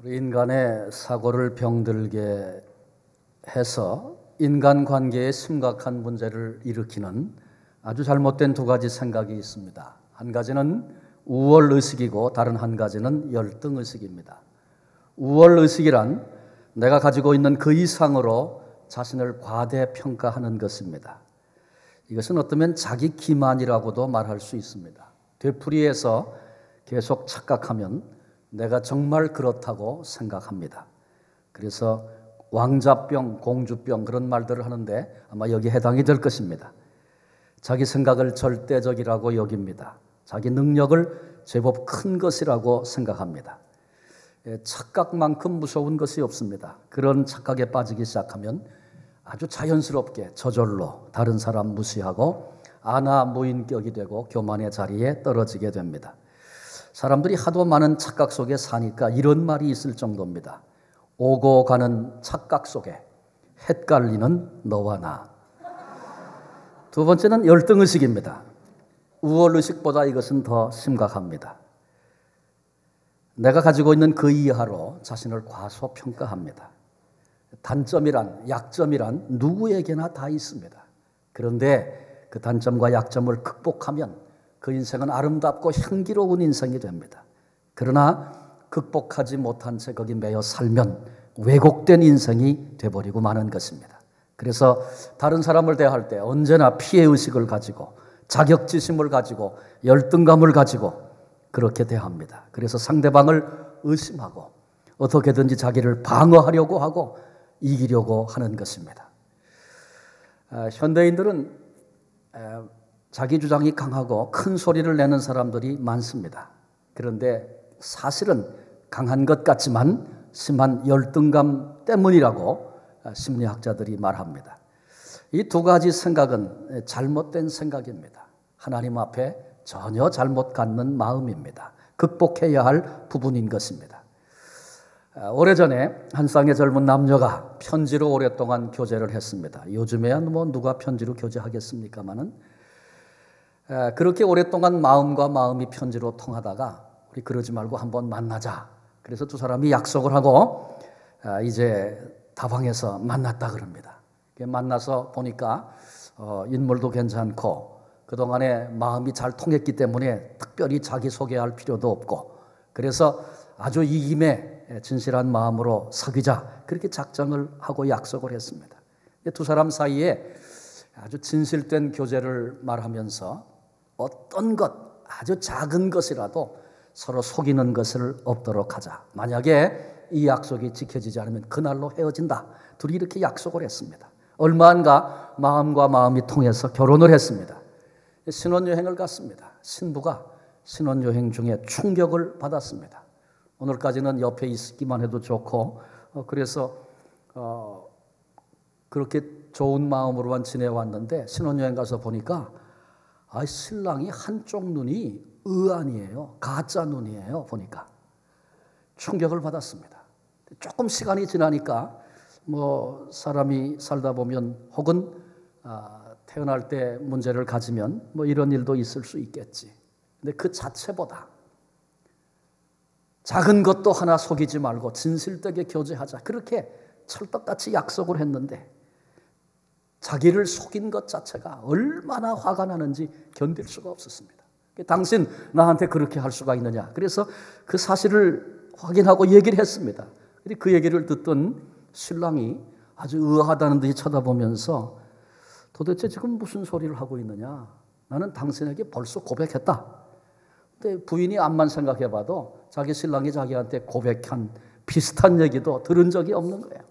우리 인간의 사고를 병들게 해서 인간관계에 심각한 문제를 일으키는 아주 잘못된 두 가지 생각이 있습니다. 한 가지는 우월의식이고 다른 한 가지는 열등의식입니다. 우월의식이란 내가 가지고 있는 그 이상으로 자신을 과대평가하는 것입니다. 이것은 어쩌면 자기 기만이라고도 말할 수 있습니다. 되풀이해서 계속 착각하면 내가 정말 그렇다고 생각합니다. 그래서 왕자병, 공주병 그런 말들을 하는데 아마 여기에 해당이 될 것입니다. 자기 생각을 절대적이라고 여깁니다. 자기 능력을 제법 큰 것이라고 생각합니다. 착각만큼 무서운 것이 없습니다. 그런 착각에 빠지기 시작하면 아주 자연스럽게 저절로 다른 사람 무시하고 아나무인격이 되고 교만의 자리에 떨어지게 됩니다. 사람들이 하도 많은 착각 속에 사니까 이런 말이 있을 정도입니다. 오고 가는 착각 속에 헷갈리는 너와 나. 두 번째는 열등의식입니다. 우월의식보다 이것은 더 심각합니다. 내가 가지고 있는 그 이하로 자신을 과소평가합니다. 단점이란, 약점이란 누구에게나 다 있습니다. 그런데 그 단점과 약점을 극복하면 그 인생은 아름답고 향기로운 인생이 됩니다. 그러나 극복하지 못한 채 거기 매여 살면 왜곡된 인생이 돼버리고 마는 것입니다. 그래서 다른 사람을 대할 때 언제나 피해의식을 가지고 자격지심을 가지고 열등감을 가지고 그렇게 대합니다. 그래서 상대방을 의심하고 어떻게든지 자기를 방어하려고 하고 이기려고 하는 것입니다. 현대인들은 자기 주장이 강하고 큰 소리를 내는 사람들이 많습니다. 그런데 사실은 강한 것 같지만 심한 열등감 때문이라고 심리학자들이 말합니다. 이 두 가지 생각은 잘못된 생각입니다. 하나님 앞에 전혀 잘못 갖는 마음입니다. 극복해야 할 부분인 것입니다. 오래전에 한 쌍의 젊은 남녀가 편지로 오랫동안 교제를 했습니다. 요즘에야 뭐 누가 편지로 교제하겠습니까마는 그렇게 오랫동안 마음과 마음이 편지로 통하다가 우리 그러지 말고 한번 만나자. 그래서 두 사람이 약속을 하고 이제 다방에서 만났다 그럽니다. 만나서 보니까 인물도 괜찮고 그동안에 마음이 잘 통했기 때문에 특별히 자기 소개할 필요도 없고 그래서 아주 이 김에 진실한 마음으로 사귀자 그렇게 작정을 하고 약속을 했습니다. 두 사람 사이에 아주 진실된 교제를 말하면서 어떤 것 아주 작은 것이라도 서로 속이는 것을 없도록 하자. 만약에 이 약속이 지켜지지 않으면 그날로 헤어진다. 둘이 이렇게 약속을 했습니다. 얼마 안 가 마음과 마음이 통해서 결혼을 했습니다. 신혼여행을 갔습니다. 신부가 신혼여행 중에 충격을 받았습니다. 오늘까지는 옆에 있기만 해도 좋고 그래서 그렇게 좋은 마음으로만 지내왔는데 신혼여행 가서 보니까 신랑이 한쪽 눈이 의안이에요. 가짜 눈이에요. 보니까 충격을 받았습니다. 조금 시간이 지나니까 뭐 사람이 살다 보면 혹은 태어날 때 문제를 가지면 뭐 이런 일도 있을 수 있겠지. 근데 그 자체보다 작은 것도 하나 속이지 말고 진실되게 교제하자. 그렇게 찰떡같이 약속을 했는데 자기를 속인 것 자체가 얼마나 화가 나는지 견딜 수가 없었습니다. 당신 나한테 그렇게 할 수가 있느냐. 그래서 그 사실을 확인하고 얘기를 했습니다. 근데 그 얘기를 듣던 신랑이 아주 의아하다는 듯이 쳐다보면서 도대체 지금 무슨 소리를 하고 있느냐. 나는 당신에게 벌써 고백했다. 근데 부인이 암만 생각해봐도 자기 신랑이 자기한테 고백한 비슷한 얘기도 들은 적이 없는 거예요.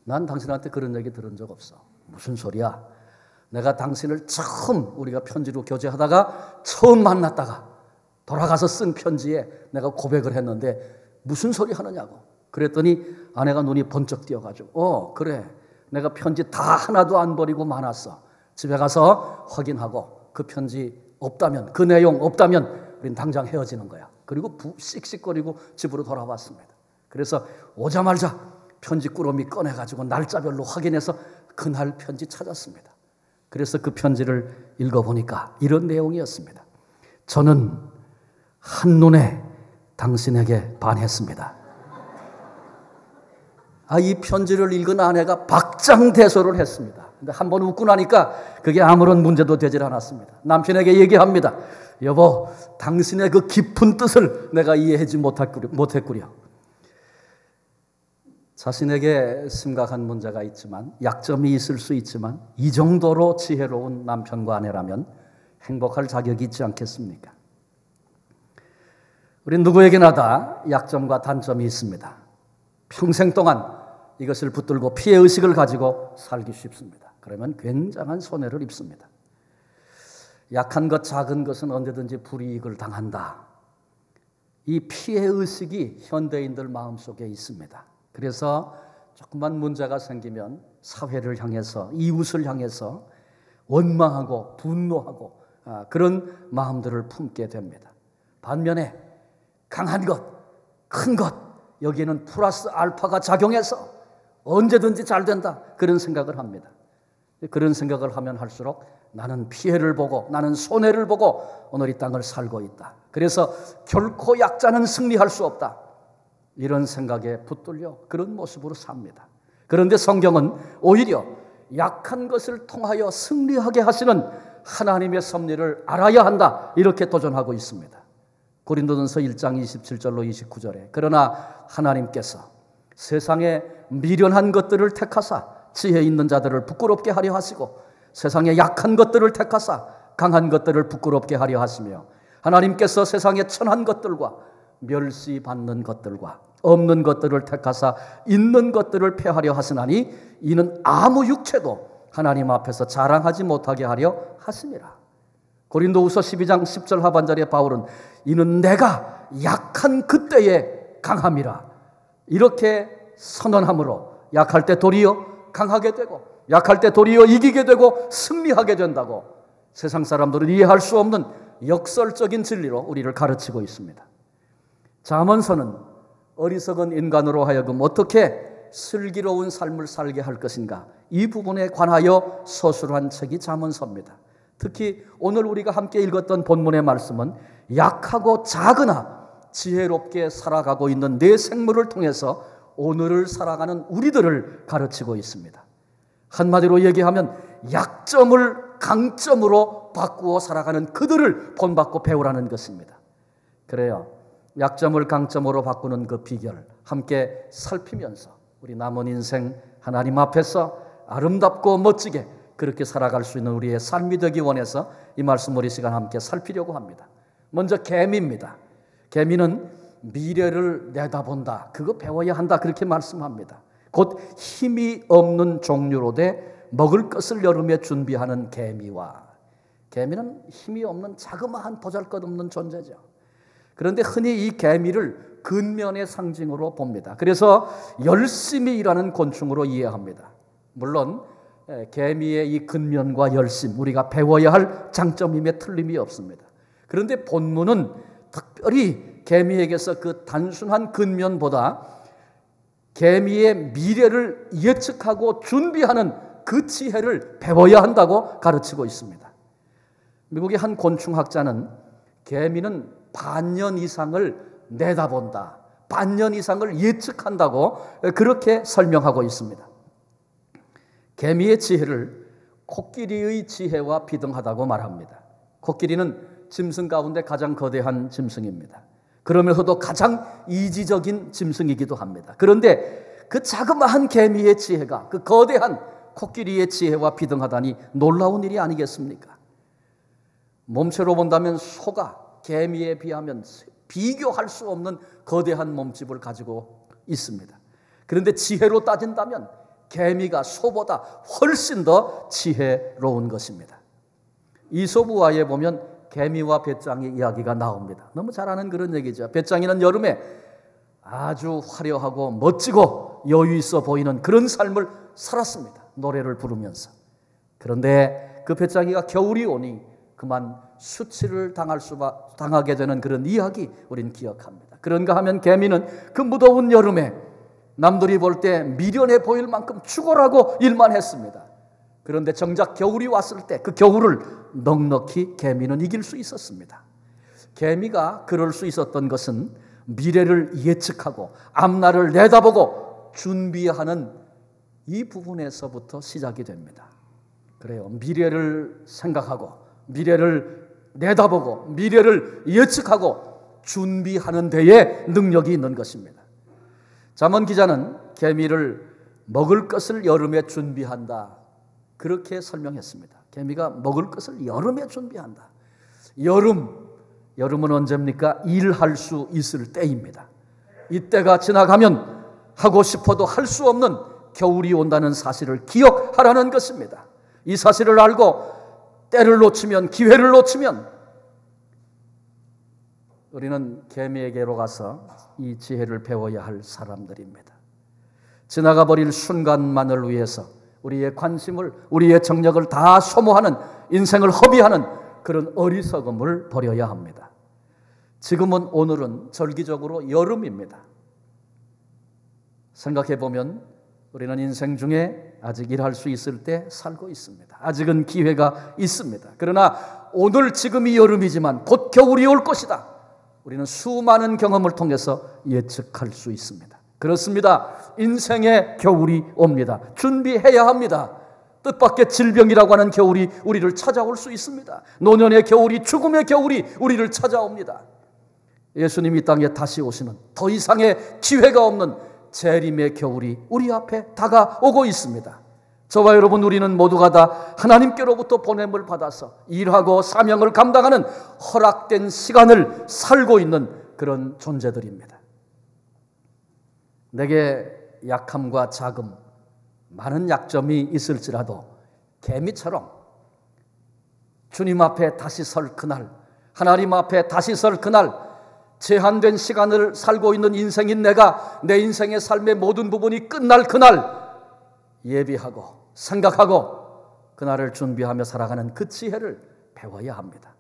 난 당신한테 그런 얘기 들은 적 없어. 무슨 소리야? 내가 당신을 처음 우리가 편지로 교제하다가 처음 만났다가 돌아가서 쓴 편지에 내가 고백을 했는데 무슨 소리 하느냐고. 그랬더니 아내가 눈이 번쩍 띄어가지고 그래. 내가 편지 다 하나도 안 버리고 많았어. 집에 가서 확인하고 그 편지 없다면 그 내용 없다면 우린 당장 헤어지는 거야. 그리고 씩씩거리고 집으로 돌아왔습니다. 그래서 오자마자 편지 꾸러미 꺼내가지고 날짜별로 확인해서 그날 편지 찾았습니다. 그래서 그 편지를 읽어보니까 이런 내용이었습니다. 저는 한눈에 당신에게 반했습니다. 이 편지를 읽은 아내가 박장대소를 했습니다. 근데 한번 웃고 나니까 그게 아무런 문제도 되질 않았습니다. 남편에게 얘기합니다. 여보, 당신의 그 깊은 뜻을 내가 이해하지 못했구려. 자신에게 심각한 문제가 있지만, 약점이 있을 수 있지만 이 정도로 지혜로운 남편과 아내라면 행복할 자격이 있지 않겠습니까? 우리 누구에게나 다 약점과 단점이 있습니다. 평생 동안 이것을 붙들고 피해의식을 가지고 살기 쉽습니다. 그러면 굉장한 손해를 입습니다. 약한 것, 작은 것은 언제든지 불이익을 당한다. 이 피해의식이 현대인들 마음속에 있습니다. 그래서 조금만 문제가 생기면 사회를 향해서, 이웃을 향해서 원망하고 분노하고 그런 마음들을 품게 됩니다. 반면에 강한 것, 큰 것, 여기에는 플러스 알파가 작용해서 언제든지 잘 된다, 그런 생각을 합니다. 그런 생각을 하면 할수록 나는 피해를 보고, 나는 손해를 보고 오늘 이 땅을 살고 있다. 그래서 결코 약자는 승리할 수 없다, 이런 생각에 붙들려 그런 모습으로 삽니다. 그런데 성경은 오히려 약한 것을 통하여 승리하게 하시는 하나님의 섭리를 알아야 한다, 이렇게 도전하고 있습니다. 고린도전서 1장 27절로 29절에 그러나 하나님께서 세상에 미련한 것들을 택하사 지혜 있는 자들을 부끄럽게 하려 하시고 세상에 약한 것들을 택하사 강한 것들을 부끄럽게 하려 하시며 하나님께서 세상에 천한 것들과 멸시받는 것들과 없는 것들을 택하사 있는 것들을 폐하려 하시나니 이는 아무 육체도 하나님 앞에서 자랑하지 못하게 하려 하심이라. 고린도후서 12장 10절 하반절에 바울은 이는 내가 약한 그때에 강함이라, 이렇게 선언함으로 약할 때 도리어 강하게 되고 약할 때 도리어 이기게 되고 승리하게 된다고 세상 사람들은 이해할 수 없는 역설적인 진리로 우리를 가르치고 있습니다. 잠언서는 어리석은 인간으로 하여금 어떻게 슬기로운 삶을 살게 할 것인가, 이 부분에 관하여 서술한 책이 잠언서입니다. 특히 오늘 우리가 함께 읽었던 본문의 말씀은 약하고 작으나 지혜롭게 살아가고 있는 내 생물을 통해서 오늘을 살아가는 우리들을 가르치고 있습니다. 한마디로 얘기하면 약점을 강점으로 바꾸어 살아가는 그들을 본받고 배우라는 것입니다. 그래요, 약점을 강점으로 바꾸는 그 비결 함께 살피면서 우리 남은 인생 하나님 앞에서 아름답고 멋지게 그렇게 살아갈 수 있는 우리의 삶이 되기 원해서 이 말씀 우리 시간 함께 살피려고 합니다. 먼저 개미입니다. 개미는 미래를 내다본다, 그거 배워야 한다, 그렇게 말씀합니다. 곧 힘이 없는 종류로 돼 먹을 것을 여름에 준비하는 개미와, 개미는 힘이 없는 자그마한 보잘것없는 존재죠. 그런데 흔히 이 개미를 근면의 상징으로 봅니다. 그래서 열심히 일하는 곤충으로 이해합니다. 물론 개미의 이 근면과 열심, 우리가 배워야 할 장점임에 틀림이 없습니다. 그런데 본문은 특별히 개미에게서 그 단순한 근면보다 개미의 미래를 예측하고 준비하는 그 지혜를 배워야 한다고 가르치고 있습니다. 미국의 한 곤충학자는 개미는 반년 이상을 내다본다, 반년 이상을 예측한다고 그렇게 설명하고 있습니다. 개미의 지혜를 코끼리의 지혜와 비등하다고 말합니다. 코끼리는 짐승 가운데 가장 거대한 짐승입니다. 그러면서도 가장 이지적인 짐승이기도 합니다. 그런데 그 자그마한 개미의 지혜가 그 거대한 코끼리의 지혜와 비등하다니 놀라운 일이 아니겠습니까? 몸체로 본다면 소가 개미에 비하면 비교할 수 없는 거대한 몸집을 가지고 있습니다. 그런데 지혜로 따진다면 개미가 소보다 훨씬 더 지혜로운 것입니다. 이솝우화에 보면 개미와 배짱이 이야기가 나옵니다. 너무 잘 아는 그런 얘기죠. 배짱이는 여름에 아주 화려하고 멋지고 여유 있어 보이는 그런 삶을 살았습니다. 노래를 부르면서. 그런데 그 배짱이가 겨울이 오니 그만 수치를 당하게 되는 그런 이야기 우리는 기억합니다. 그런가 하면 개미는 그 무더운 여름에 남들이 볼 때 미련해 보일 만큼 죽어라고 일만 했습니다. 그런데 정작 겨울이 왔을 때 그 겨울을 넉넉히 개미는 이길 수 있었습니다. 개미가 그럴 수 있었던 것은 미래를 예측하고 앞날을 내다보고 준비하는 이 부분에서부터 시작이 됩니다. 그래요. 미래를 생각하고 미래를 내다보고 미래를 예측하고 준비하는 데에 능력이 있는 것입니다. 잠언 기자는 개미를 먹을 것을 여름에 준비한다, 그렇게 설명했습니다. 개미가 먹을 것을 여름에 준비한다. 여름은 언제입니까? 일할 수 있을 때입니다. 이때가 지나가면 하고 싶어도 할 수 없는 겨울이 온다는 사실을 기억하라는 것입니다. 이 사실을 알고 때를 놓치면, 기회를 놓치면 우리는 개미에게로 가서 이 지혜를 배워야 할 사람들입니다. 지나가 버릴 순간만을 위해서 우리의 관심을, 우리의 정력을 다 소모하는, 인생을 허비하는 그런 어리석음을 버려야 합니다. 지금은, 오늘은 절기적으로 여름입니다. 생각해 보면 우리는 인생 중에 아직 일할 수 있을 때 살고 있습니다. 아직은 기회가 있습니다. 그러나 오늘 지금이 여름이지만 곧 겨울이 올 것이다. 우리는 수많은 경험을 통해서 예측할 수 있습니다. 그렇습니다. 인생의 겨울이 옵니다. 준비해야 합니다. 뜻밖의 질병이라고 하는 겨울이 우리를 찾아올 수 있습니다. 노년의 겨울이, 죽음의 겨울이 우리를 찾아옵니다. 예수님이 땅에 다시 오시는 더 이상의 기회가 없는 재림의 겨울이 우리 앞에 다가오고 있습니다. 저와 여러분, 우리는 모두가 다 하나님께로부터 보냄을 받아서 일하고 사명을 감당하는 허락된 시간을 살고 있는 그런 존재들입니다. 내게 약함과 자금, 많은 약점이 있을지라도 개미처럼 주님 앞에 다시 설 그날, 하나님 앞에 다시 설 그날, 제한된 시간을 살고 있는 인생인 내가 내 인생의 삶의 모든 부분이 끝날 그날 예비하고 생각하고 그날을 준비하며 살아가는 그 지혜를 배워야 합니다.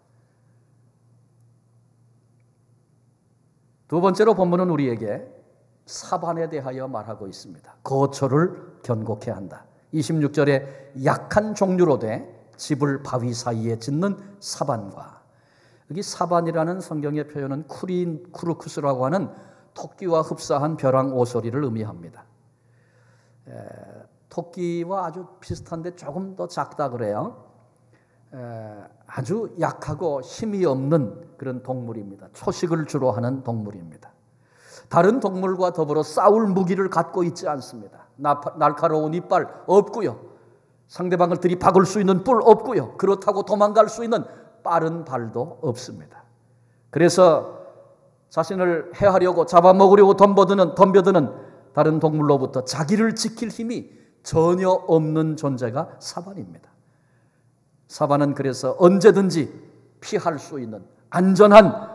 두 번째로 본문은 우리에게 사반에 대하여 말하고 있습니다. 거처를 견고케 한다. 26절에 약한 종류로 돼 집을 바위 사이에 짓는 사반과, 여기 사반이라는 성경의 표현은 쿠르쿠스라고 하는 토끼와 흡사한 벼랑 오소리를 의미합니다. 토끼와 아주 비슷한데 조금 더 작다 그래요. 아주 약하고 힘이 없는 그런 동물입니다. 초식을 주로 하는 동물입니다. 다른 동물과 더불어 싸울 무기를 갖고 있지 않습니다. 날카로운 이빨 없고요. 상대방을 들이박을 수 있는 뿔 없고요. 그렇다고 도망갈 수 있는 빠른 발도 없습니다. 그래서 자신을 해하려고 잡아먹으려고 덤벼드는 다른 동물로부터 자기를 지킬 힘이 전혀 없는 존재가 사반입니다. 사반은 그래서 언제든지 피할 수 있는 안전한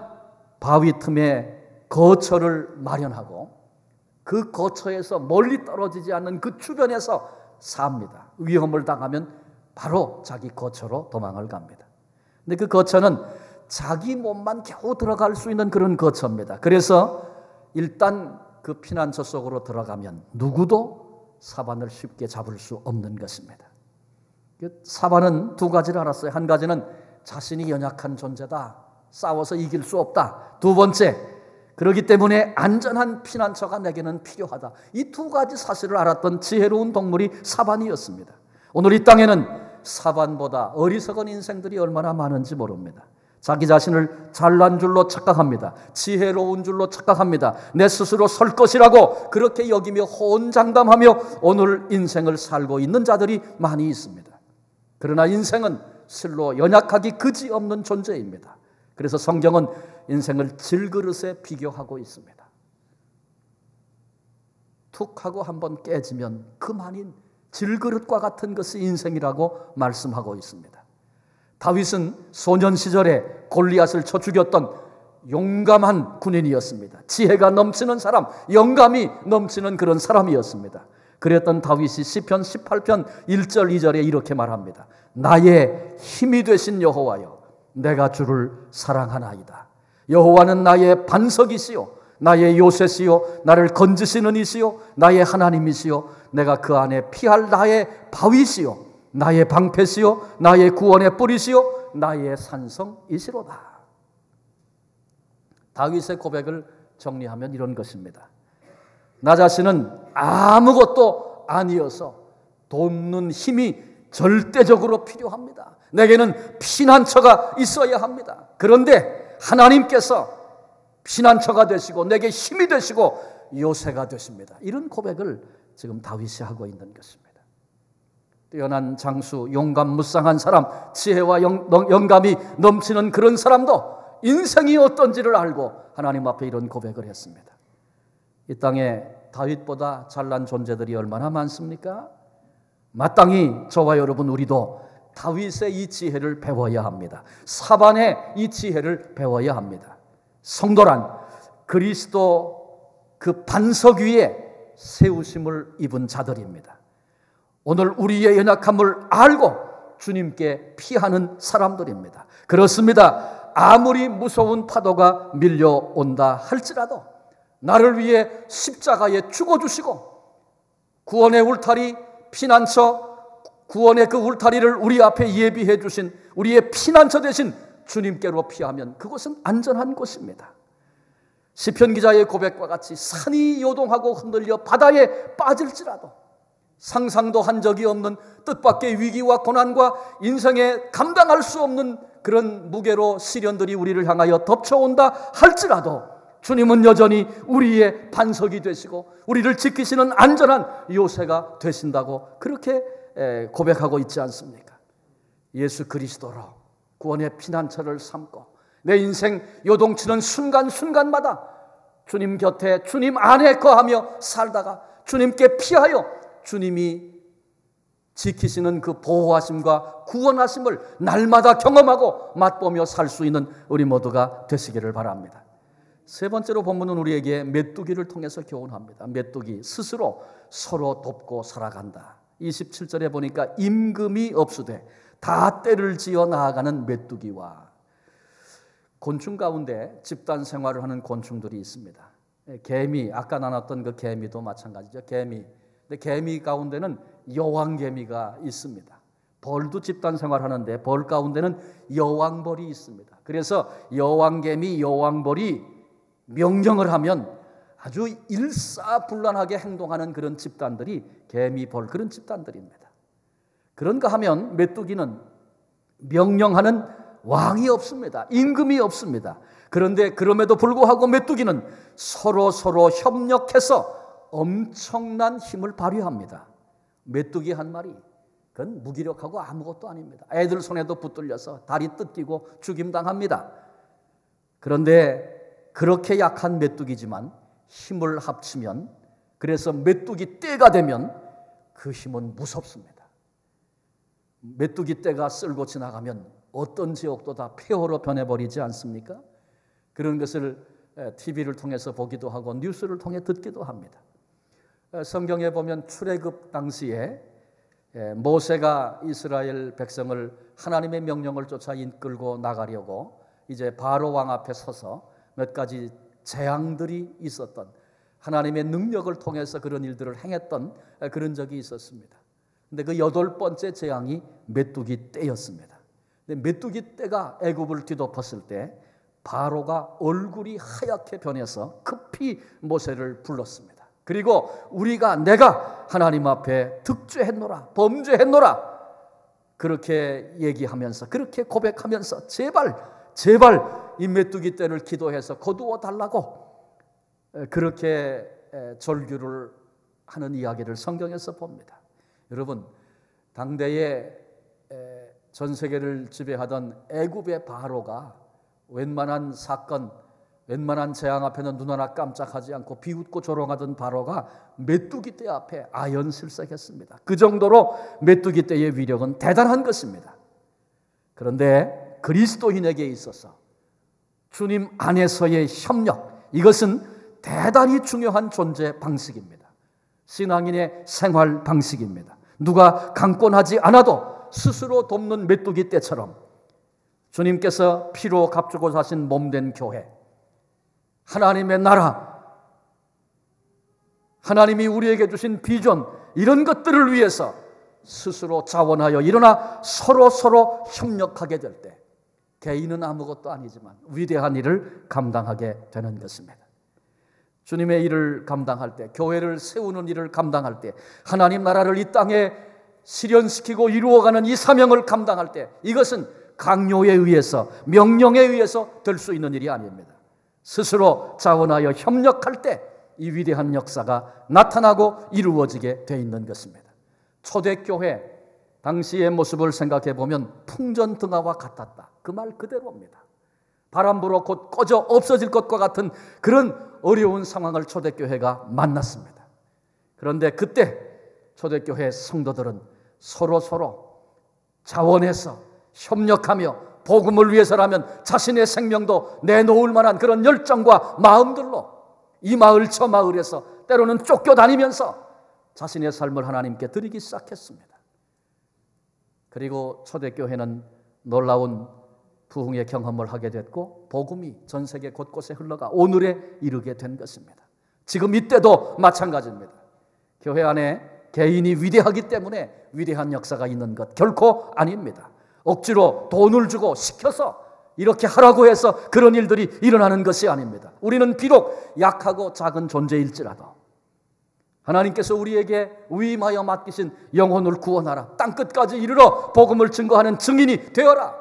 바위 틈에 거처를 마련하고 그 거처에서 멀리 떨어지지 않는 그 주변에서 삽니다. 위험을 당하면 바로 자기 거처로 도망을 갑니다. 근데 그 거처는 자기 몸만 겨우 들어갈 수 있는 그런 거처입니다. 그래서 일단 그 피난처 속으로 들어가면 누구도 사반을 쉽게 잡을 수 없는 것입니다. 사반은 두 가지를 알았어요. 한 가지는 자신이 연약한 존재다, 싸워서 이길 수 없다. 두 번째, 그렇기 때문에 안전한 피난처가 내게는 필요하다. 이 두 가지 사실을 알았던 지혜로운 동물이 사반이었습니다. 오늘 이 땅에는 사반보다 어리석은 인생들이 얼마나 많은지 모릅니다. 자기 자신을 잘난 줄로 착각합니다. 지혜로운 줄로 착각합니다. 내 스스로 설 것이라고 그렇게 여기며 호언장담하며 오늘 인생을 살고 있는 자들이 많이 있습니다. 그러나 인생은 실로 연약하기 그지없는 존재입니다. 그래서 성경은 인생을 질그릇에 비교하고 있습니다. 툭 하고 한번 깨지면 그만인 질그릇과 같은 것이 인생이라고 말씀하고 있습니다. 다윗은 소년 시절에 골리앗을 쳐 죽였던 용감한 군인이었습니다. 지혜가 넘치는 사람, 영감이 넘치는 그런 사람이었습니다. 그랬던 다윗이 시편 18편 1절 2절에 이렇게 말합니다. 나의 힘이 되신 여호와여, 내가 주를 사랑하나이다. 여호와는 나의 반석이시요 나의 요새시요 나를 건지시는 이시요 나의 하나님이시요 내가 그 안에 피할 나의 바위시요 나의 방패시요 나의 구원의 뿌리시요 나의 산성이시로다. 다윗의 고백을 정리하면 이런 것입니다. 나 자신은 아무것도 아니어서 돕는 힘이 절대적으로 필요합니다. 내게는 피난처가 있어야 합니다. 그런데 하나님께서 피난처가 되시고 내게 힘이 되시고 요새가 되십니다. 이런 고백을 지금 다윗이 하고 있는 것입니다. 뛰어난 장수, 용감무쌍한 사람, 지혜와 영감이 넘치는 그런 사람도 인생이 어떤지를 알고 하나님 앞에 이런 고백을 했습니다. 이 땅에 다윗보다 잘난 존재들이 얼마나 많습니까? 마땅히 저와 여러분 우리도 다윗의 이 지혜를 배워야 합니다. 사반의 이 지혜를 배워야 합니다. 성도란 그리스도 그 반석 위에 세우심을 입은 자들입니다. 오늘 우리의 연약함을 알고 주님께 피하는 사람들입니다. 그렇습니다. 아무리 무서운 파도가 밀려온다 할지라도 나를 위해 십자가에 죽어주시고 구원의 울타리, 피난처, 구원의 그 울타리를 우리 앞에 예비해 주신 우리의 피난처 되신 주님께로 피하면 그곳은 안전한 곳입니다. 시편 기자의 고백과 같이 산이 요동하고 흔들려 바다에 빠질지라도 상상도 한 적이 없는 뜻밖의 위기와 고난과 인생에 감당할 수 없는 그런 무게로 시련들이 우리를 향하여 덮쳐온다 할지라도 주님은 여전히 우리의 반석이 되시고 우리를 지키시는 안전한 요새가 되신다고 그렇게 고백하고 있지 않습니까? 예수 그리스도로 구원의 피난처를 삼고 내 인생 요동치는 순간순간마다 주님 곁에 주님 안에 거하며 살다가 주님께 피하여 주님이 지키시는 그 보호하심과 구원하심을 날마다 경험하고 맛보며 살 수 있는 우리 모두가 되시기를 바랍니다. 세 번째로 본문은 우리에게 메뚜기를 통해서 교훈합니다. 메뚜기 스스로 서로 돕고 살아간다. 27절에 보니까 임금이 없으되 다 떼를 지어 나아가는 메뚜기와 곤충 가운데 집단 생활을 하는 곤충들이 있습니다. 개미, 아까 나눴던 그 개미도 마찬가지죠. 개미. 근데 개미 가운데는 여왕개미가 있습니다. 벌도 집단 생활하는데 벌 가운데는 여왕벌이 있습니다. 그래서 여왕개미, 여왕벌이 명령을 하면 아주 일사불란하게 행동하는 그런 집단들이 개미, 벌 그런 집단들입니다. 그런가 하면 메뚜기는 명령하는 왕이 없습니다. 임금이 없습니다. 그런데 그럼에도 불구하고 메뚜기는 서로 협력해서 엄청난 힘을 발휘합니다. 메뚜기 한 마리, 그건 무기력하고 아무것도 아닙니다. 애들 손에도 붙들려서 다리 뜯기고 죽임당합니다. 그런데 그렇게 약한 메뚜기지만 힘을 합치면, 그래서 메뚜기 떼가 되면 그 힘은 무섭습니다. 메뚜기 떼가 쓸고 지나가면 어떤 지역도 다 폐허로 변해버리지 않습니까? 그런 것을 TV를 통해서 보기도 하고 뉴스를 통해 듣기도 합니다. 성경에 보면 출애굽 당시에 모세가 이스라엘 백성을 하나님의 명령을 쫓아 이끌고 나가려고 이제 바로 왕 앞에 서서 몇 가지 재앙들이 있었던, 하나님의 능력을 통해서 그런 일들을 행했던 그런 적이 있었습니다. 근데 그 8번째 재앙이 메뚜기 떼였습니다. 근데 메뚜기 떼가 애굽을 뒤덮었을 때 바로가 얼굴이 하얗게 변해서 급히 모세를 불렀습니다. 그리고 내가 하나님 앞에 득죄했노라, 범죄했노라, 그렇게 얘기하면서, 그렇게 고백하면서 제발 이 메뚜기 떼를 기도해서 거두어 달라고 그렇게 절규를 하는 이야기를 성경에서 봅니다. 여러분, 당대에 전 세계를 지배하던 애굽의 바로가 웬만한 사건, 웬만한 재앙 앞에는 눈 하나 깜짝하지 않고 비웃고 조롱하던 바로가 메뚜기 떼 앞에 아연실색했습니다. 그 정도로 메뚜기 떼의 위력은 대단한 것입니다. 그런데 그리스도인에게 있어서 주님 안에서의 협력, 이것은 대단히 중요한 존재 방식입니다. 신앙인의 생활 방식입니다. 누가 강권하지 않아도 스스로 돕는 메뚜기 떼처럼 주님께서 피로 값주고 사신 몸된 교회, 하나님의 나라, 하나님이 우리에게 주신 비전, 이런 것들을 위해서 스스로 자원하여 일어나 서로 협력하게 될 때 개인은 아무것도 아니지만 위대한 일을 감당하게 되는 것입니다. 주님의 일을 감당할 때, 교회를 세우는 일을 감당할 때, 하나님 나라를 이 땅에 실현시키고 이루어가는 이 사명을 감당할 때, 이것은 강요에 의해서, 명령에 의해서 될 수 있는 일이 아닙니다. 스스로 자원하여 협력할 때 이 위대한 역사가 나타나고 이루어지게 돼 있는 것입니다. 초대교회 당시의 모습을 생각해 보면 풍전등화와 같았다. 그 말 그대로입니다. 바람 불어 곧 꺼져 없어질 것과 같은 그런 어려운 상황을 초대교회가 만났습니다. 그런데 그때 초대교회 성도들은 서로 자원해서 협력하며 복음을 위해서라면 자신의 생명도 내놓을 만한 그런 열정과 마음들로 이 마을 저 마을에서 때로는 쫓겨다니면서 자신의 삶을 하나님께 드리기 시작했습니다. 그리고 초대교회는 놀라운 부흥의 경험을 하게 됐고 복음이 전 세계 곳곳에 흘러가 오늘에 이르게 된 것입니다. 지금 이때도 마찬가지입니다. 교회 안에 개인이 위대하기 때문에 위대한 역사가 있는 것 결코 아닙니다. 억지로 돈을 주고 시켜서 이렇게 하라고 해서 그런 일들이 일어나는 것이 아닙니다. 우리는 비록 약하고 작은 존재일지라도 하나님께서 우리에게 위임하여 맡기신 영혼을 구원하라, 땅끝까지 이르러 복음을 증거하는 증인이 되어라,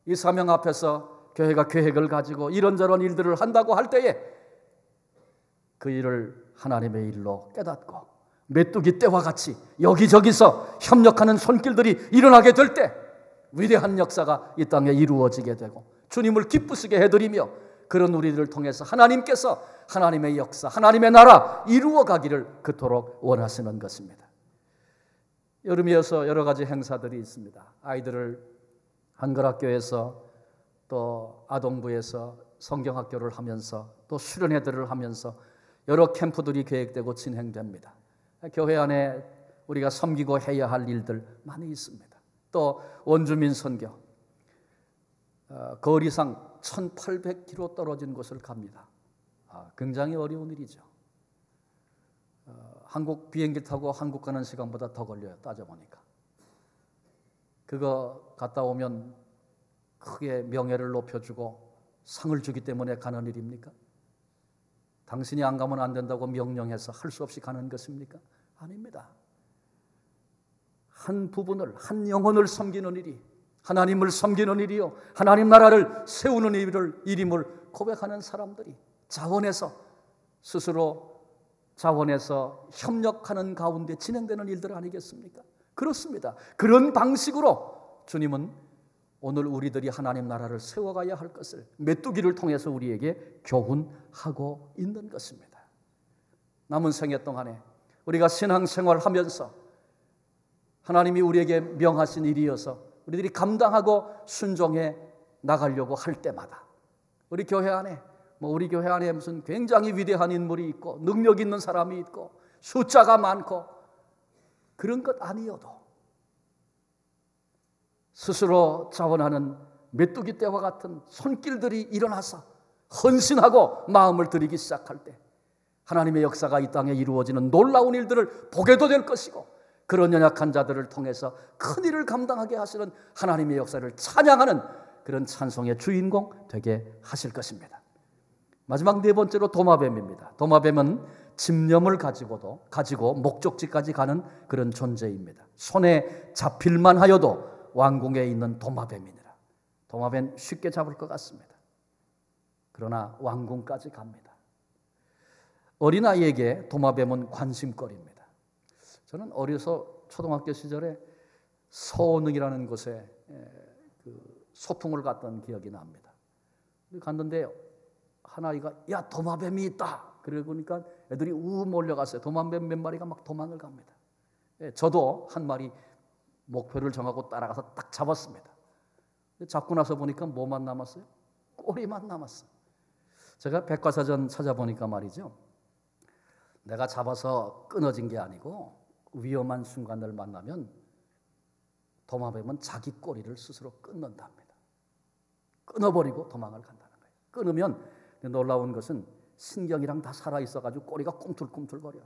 이 사명 앞에서 교회가 계획을 가지고 이런저런 일들을 한다고 할 때에 그 일을 하나님의 일로 깨닫고 메뚜기 떼와 같이 여기저기서 협력하는 손길들이 일어나게 될 때 위대한 역사가 이 땅에 이루어지게 되고 주님을 기쁘시게 해드리며 그런 우리들을 통해서 하나님께서 하나님의 역사, 하나님의 나라 이루어가기를 그토록 원하시는 것입니다. 여름이어서 여러 가지 행사들이 있습니다. 아이들을 한글학교에서 또 아동부에서 성경학교를 하면서 또 수련회들을 하면서 여러 캠프들이 계획되고 진행됩니다. 교회 안에 우리가 섬기고 해야 할 일들 많이 있습니다. 또 원주민 선교, 거리상 1800km 떨어진 곳을 갑니다. 굉장히 어려운 일이죠. 한국 비행기 타고 한국 가는 시간보다 더 걸려요. 따져보니까. 그거 갔다 오면 크게 명예를 높여주고 상을 주기 때문에 가는 일입니까? 당신이 안 가면 안 된다고 명령해서 할 수 없이 가는 것입니까? 아닙니다. 한 부분을, 한 영혼을 섬기는 일이 하나님을 섬기는 일이요, 하나님 나라를 세우는 일임을 고백하는 사람들이 자원해서 스스로 자원해서 협력하는 가운데 진행되는 일들 아니겠습니까? 그렇습니다. 그런 방식으로 주님은 오늘 우리들이 하나님 나라를 세워가야 할 것을 메뚜기를 통해서 우리에게 교훈하고 있는 것입니다. 남은 생애 동안에 우리가 신앙생활하면서 하나님이 우리에게 명하신 일이어서 우리들이 감당하고 순종해 나가려고 할 때마다 우리 교회 안에 우리 교회 안에 무슨 굉장히 위대한 인물이 있고 능력 있는 사람이 있고 숫자가 많고 그런 것 아니어도 스스로 자원하는 메뚜기 떼와 같은 손길들이 일어나서 헌신하고 마음을 들이기 시작할 때 하나님의 역사가 이 땅에 이루어지는 놀라운 일들을 보게도 될 것이고 그런 연약한 자들을 통해서 큰 일을 감당하게 하시는 하나님의 역사를 찬양하는 그런 찬송의 주인공 되게 하실 것입니다. 마지막 네 번째로 도마뱀입니다. 도마뱀은 집념을 가지고 목적지까지 가는 그런 존재입니다. 손에 잡힐만 하여도 왕궁에 있는 도마뱀이니라. 도마뱀 쉽게 잡을 것 같습니다. 그러나 왕궁까지 갑니다. 어린아이에게 도마뱀은 관심거리입니다. 저는 어려서 초등학교 시절에 서원읍이라는 곳에 소풍을 갔던 기억이 납니다. 갔는데 한 아이가 야 도마뱀이 있다. 그러니까 애들이 우 몰려갔어요. 도마뱀 몇 마리가 막 도망을 갑니다. 저도 한 마리 목표를 정하고 따라가서 딱 잡았습니다. 잡고 나서 보니까 뭐만 남았어요? 꼬리만 남았어요. 제가 백과사전 찾아보니까 말이죠. 내가 잡아서 끊어진 게 아니고 위험한 순간을 만나면 도마뱀은 자기 꼬리를 스스로 끊는답니다. 끊어버리고 도망을 간다는 거예요. 끊으면 놀라운 것은 신경이랑 다 살아있어가지고 꼬리가 꿈틀꿈틀거려.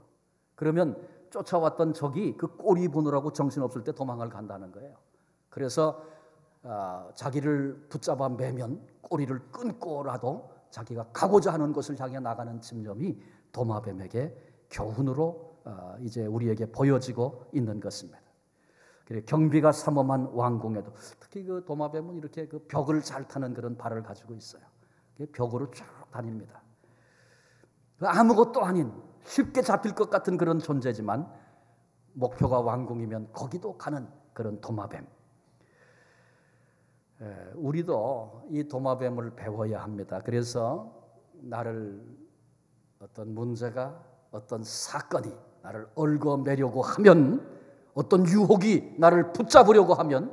그러면 쫓아왔던 적이 그 꼬리 보느라고 정신없을 때 도망을 간다는 거예요. 그래서 자기를 붙잡아 매면 꼬리를 끊고라도 자기가 가고자 하는 곳을 향해 나가는 집념이 도마뱀에게 교훈으로 이제 우리에게 보여지고 있는 것입니다. 그리고 경비가 삼엄한 왕궁에도 특히 그 도마뱀은 이렇게 그 벽을 잘 타는 그런 발을 가지고 있어요. 벽으로 쭉 다닙니다. 아무것도 아닌 쉽게 잡힐 것 같은 그런 존재지만 목표가 왕궁이면 거기도 가는 그런 도마뱀. 우리도 이 도마뱀을 배워야 합니다. 그래서 나를 어떤 문제가 어떤 사건이 나를 얽어매려고 하면 어떤 유혹이 나를 붙잡으려고 하면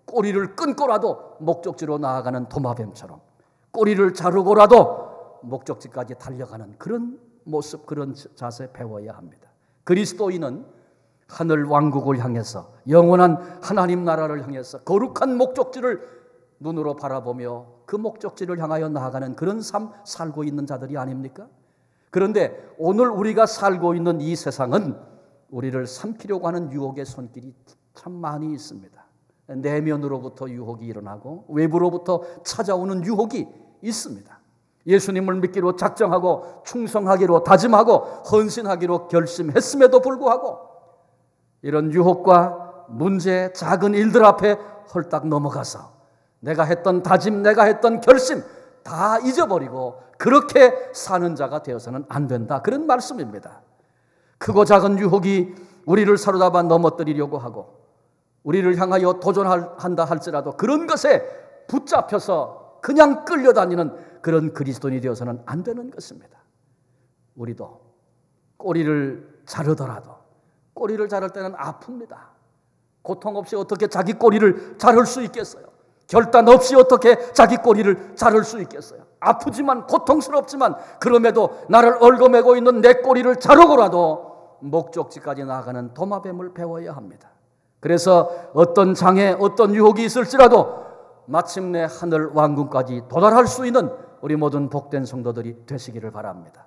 꼬리를 끊고라도 목적지로 나아가는 도마뱀처럼 꼬리를 자르고라도 목적지까지 달려가는 그런 모습, 그런 자세 배워야 합니다. 그리스도인은 하늘 왕국을 향해서 영원한 하나님 나라를 향해서 거룩한 목적지를 눈으로 바라보며 그 목적지를 향하여 나아가는 그런 삶 살고 있는 자들이 아닙니까? 그런데 오늘 우리가 살고 있는 이 세상은 우리를 삼키려고 하는 유혹의 손길이 참 많이 있습니다. 내면으로부터 유혹이 일어나고 외부로부터 찾아오는 유혹이 있습니다. 예수님을 믿기로 작정하고 충성하기로 다짐하고 헌신하기로 결심했음에도 불구하고 이런 유혹과 문제, 작은 일들 앞에 헐딱 넘어가서 내가 했던 다짐, 내가 했던 결심 다 잊어버리고 그렇게 사는 자가 되어서는 안 된다. 그런 말씀입니다. 크고 작은 유혹이 우리를 사로잡아 넘어뜨리려고 하고 우리를 향하여 도전한다 할지라도 그런 것에 붙잡혀서 그냥 끌려다니는 그런 그리스도인이 되어서는 안 되는 것입니다. 우리도 꼬리를 자르더라도 꼬리를 자를 때는 아픕니다. 고통 없이 어떻게 자기 꼬리를 자를 수 있겠어요? 결단 없이 어떻게 자기 꼬리를 자를 수 있겠어요? 아프지만 고통스럽지만 그럼에도 나를 얽어매고 있는 내 꼬리를 자르고라도 목적지까지 나아가는 도마뱀을 배워야 합니다. 그래서 어떤 장애, 어떤 유혹이 있을지라도 마침내 하늘 왕궁까지 도달할 수 있는 우리 모든 복된 성도들이 되시기를 바랍니다.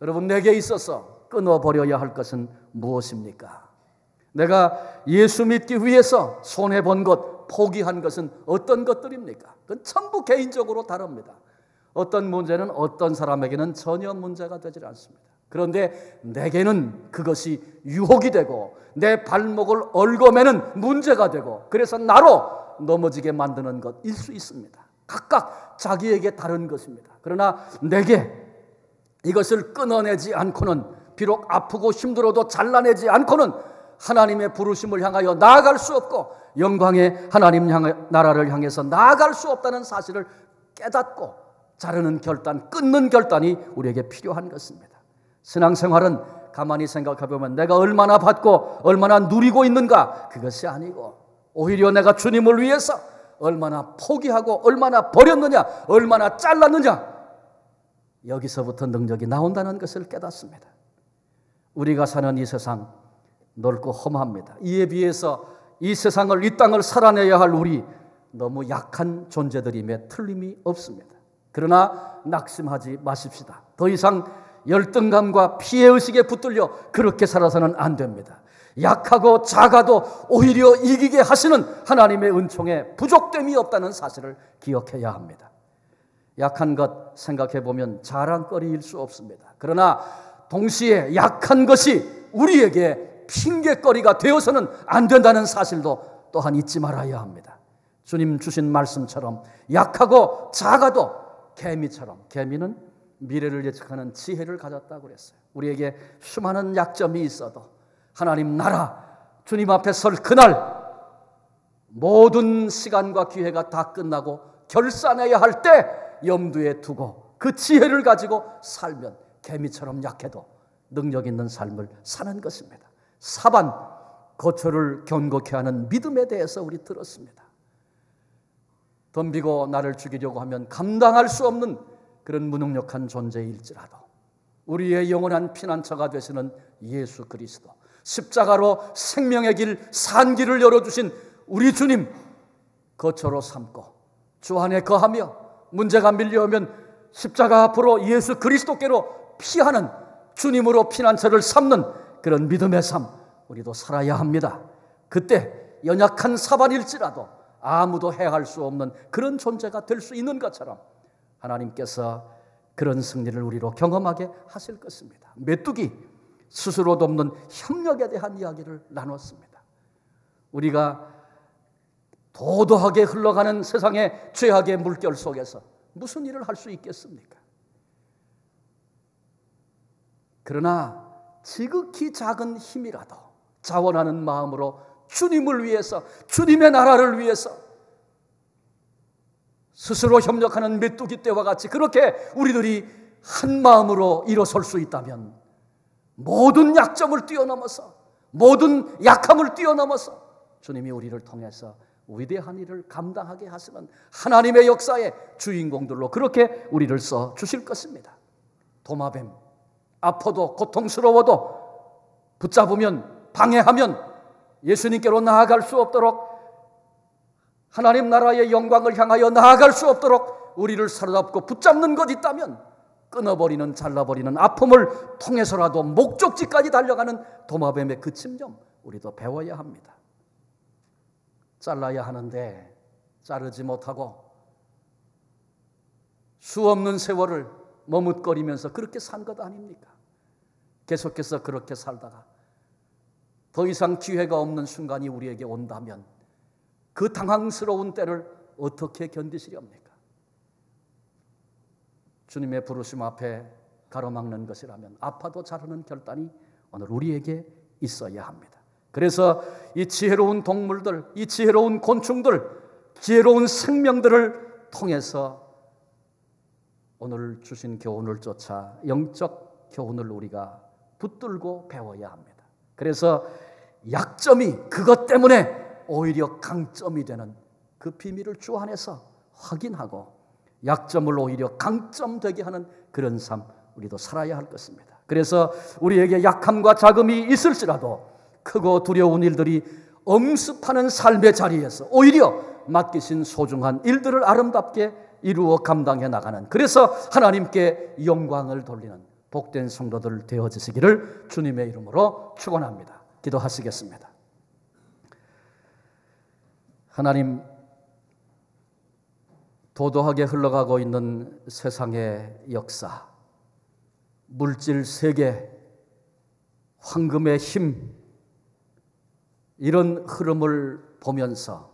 여러분, 내게 있어서 끊어버려야 할 것은 무엇입니까? 내가 예수 믿기 위해서 손해본 것, 포기한 것은 어떤 것들입니까? 그건 전부 개인적으로 다릅니다. 어떤 문제는 어떤 사람에게는 전혀 문제가 되질 않습니다. 그런데 내게는 그것이 유혹이 되고 내 발목을 얽어매는 문제가 되고 그래서 나로 넘어지게 만드는 것일 수 있습니다. 각각 자기에게 다른 것입니다. 그러나 내게 이것을 끊어내지 않고는 비록 아프고 힘들어도 잘라내지 않고는 하나님의 부르심을 향하여 나아갈 수 없고 영광의 하나님 나라를 향해서 나아갈 수 없다는 사실을 깨닫고 자르는 결단, 끊는 결단이 우리에게 필요한 것입니다. 신앙생활은 가만히 생각해보면 내가 얼마나 받고 얼마나 누리고 있는가 그것이 아니고 오히려 내가 주님을 위해서 얼마나 포기하고 얼마나 버렸느냐 얼마나 잘랐느냐 여기서부터 능력이 나온다는 것을 깨닫습니다. 우리가 사는 이 세상 넓고 험합니다. 이에 비해서 이 세상을 이 땅을 살아내야 할 우리 너무 약한 존재들임에 틀림이 없습니다. 그러나 낙심하지 마십시다. 더 이상 열등감과 피해의식에 붙들려 그렇게 살아서는 안 됩니다. 약하고 작아도 오히려 이기게 하시는 하나님의 은총에 부족됨이 없다는 사실을 기억해야 합니다. 약한 것 생각해보면 자랑거리일 수 없습니다. 그러나 동시에 약한 것이 우리에게 핑계거리가 되어서는 안 된다는 사실도 또한 잊지 말아야 합니다. 주님 주신 말씀처럼 약하고 작아도 개미처럼, 개미는 미래를 예측하는 지혜를 가졌다고 그랬어요. 우리에게 수많은 약점이 있어도 하나님 나라 주님 앞에 설 그날 모든 시간과 기회가 다 끝나고 결산해야 할 때 염두에 두고 그 지혜를 가지고 살면 개미처럼 약해도 능력 있는 삶을 사는 것입니다. 사반, 거처를 견고케 하는 믿음에 대해서 우리 들었습니다. 덤비고 나를 죽이려고 하면 감당할 수 없는 그런 무능력한 존재일지라도 우리의 영원한 피난처가 되시는 예수 그리스도, 십자가로 생명의 길, 산 길을 열어주신 우리 주님 거처로 삼고 주 안에 거하며 문제가 밀려오면 십자가 앞으로 예수 그리스도께로 피하는 주님으로 피난처를 삼는 그런 믿음의 삶 우리도 살아야 합니다. 그때 연약한 사반일지라도 아무도 해할 수 없는 그런 존재가 될 수 있는 것처럼 하나님께서 그런 승리를 우리로 경험하게 하실 것입니다. 메뚜기 스스로 돕는 협력에 대한 이야기를 나눴습니다. 우리가 도도하게 흘러가는 세상의 죄악의 물결 속에서 무슨 일을 할 수 있겠습니까? 그러나 지극히 작은 힘이라도 자원하는 마음으로 주님을 위해서, 주님의 나라를 위해서 스스로 협력하는 메뚜기 떼와 같이 그렇게 우리들이 한 마음으로 일어설 수 있다면 모든 약점을 뛰어넘어서, 모든 약함을 뛰어넘어서 주님이 우리를 통해서 위대한 일을 감당하게 하시는 하나님의 역사의 주인공들로 그렇게 우리를 써 주실 것입니다. 도마뱀, 아파도 고통스러워도 붙잡으면, 방해하면 예수님께로 나아갈 수 없도록, 하나님 나라의 영광을 향하여 나아갈 수 없도록 우리를 사로잡고 붙잡는 것 있다면 끊어버리는, 잘라버리는 아픔을 통해서라도 목적지까지 달려가는 도마뱀의 그 침 좀 우리도 배워야 합니다. 잘라야 하는데 자르지 못하고 수없는 세월을 머뭇거리면서 그렇게 산 것 아닙니까? 계속해서 그렇게 살다가 더 이상 기회가 없는 순간이 우리에게 온다면 그 당황스러운 때를 어떻게 견디시렵니까? 주님의 부르심 앞에 가로막는 것이라면 아파도 자르는 결단이 오늘 우리에게 있어야 합니다. 그래서 이 지혜로운 동물들, 이 지혜로운 곤충들, 지혜로운 생명들을 통해서 오늘 주신 교훈을 쫓아 영적 교훈을 우리가 붙들고 배워야 합니다. 그래서 약점이 그것 때문에 오히려 강점이 되는 그 비밀을 주 안에서 확인하고 약점을 오히려 강점되게 하는 그런 삶 우리도 살아야 할 것입니다. 그래서 우리에게 약함과 자금이 있을지라도 크고 두려운 일들이 엄습하는 삶의 자리에서 오히려 맡기신 소중한 일들을 아름답게 이루어 감당해 나가는, 그래서 하나님께 영광을 돌리는 복된 성도들 되어지시기를 주님의 이름으로 축원합니다. 기도하시겠습니다. 하나님, 도도하게 흘러가고 있는 세상의 역사, 물질 세계, 황금의 힘, 이런 흐름을 보면서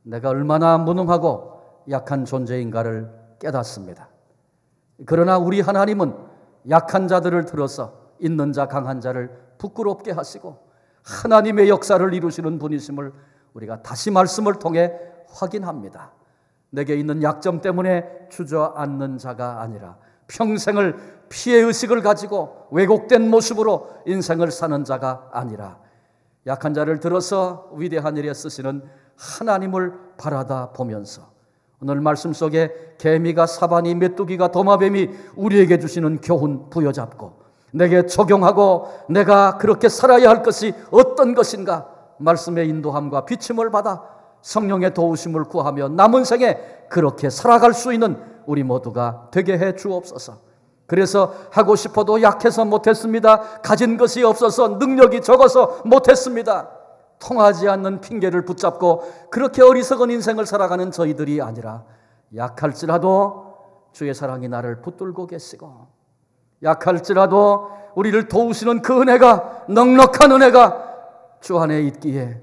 내가 얼마나 무능하고 약한 존재인가를 깨닫습니다. 그러나 우리 하나님은 약한 자들을 들어서 있는 자, 강한 자를 부끄럽게 하시고 하나님의 역사를 이루시는 분이심을 우리가 다시 말씀을 통해 확인합니다. 내게 있는 약점 때문에 주저앉는 자가 아니라 평생을 피해의식을 가지고 왜곡된 모습으로 인생을 사는 자가 아니라 약한 자를 들어서 위대한 일에 쓰시는 하나님을 바라다 보면서 오늘 말씀 속에 개미가, 사반이, 메뚜기가, 도마뱀이 우리에게 주시는 교훈 부여잡고 내게 적용하고 내가 그렇게 살아야 할 것이 어떤 것인가 말씀의 인도함과 비침을 받아 성령의 도우심을 구하며 남은 생에 그렇게 살아갈 수 있는 우리 모두가 되게 해 주옵소서. 그래서 하고 싶어도 약해서 못했습니다. 가진 것이 없어서 능력이 적어서 못했습니다. 통하지 않는 핑계를 붙잡고 그렇게 어리석은 인생을 살아가는 저희들이 아니라 약할지라도 주의 사랑이 나를 붙들고 계시고 약할지라도 우리를 도우시는 그 은혜가, 넉넉한 은혜가 주 안에 있기에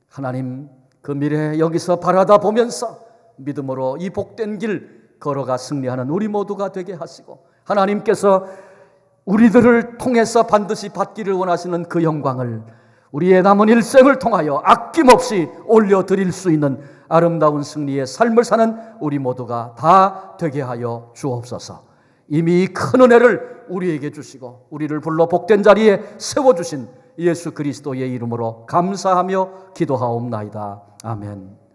하나님 그 미래 여기서 바라다 보면서 믿음으로 이 복된 길 걸어가 승리하는 우리 모두가 되게 하시고 하나님께서 우리들을 통해서 반드시 받기를 원하시는 그 영광을 우리의 남은 일생을 통하여 아낌없이 올려드릴 수 있는 아름다운 승리의 삶을 사는 우리 모두가 다 되게 하여 주옵소서. 이미 큰 은혜를 우리에게 주시고 우리를 불러 복된 자리에 세워주신 예수 그리스도의 이름으로 감사하며 기도하옵나이다. 아멘.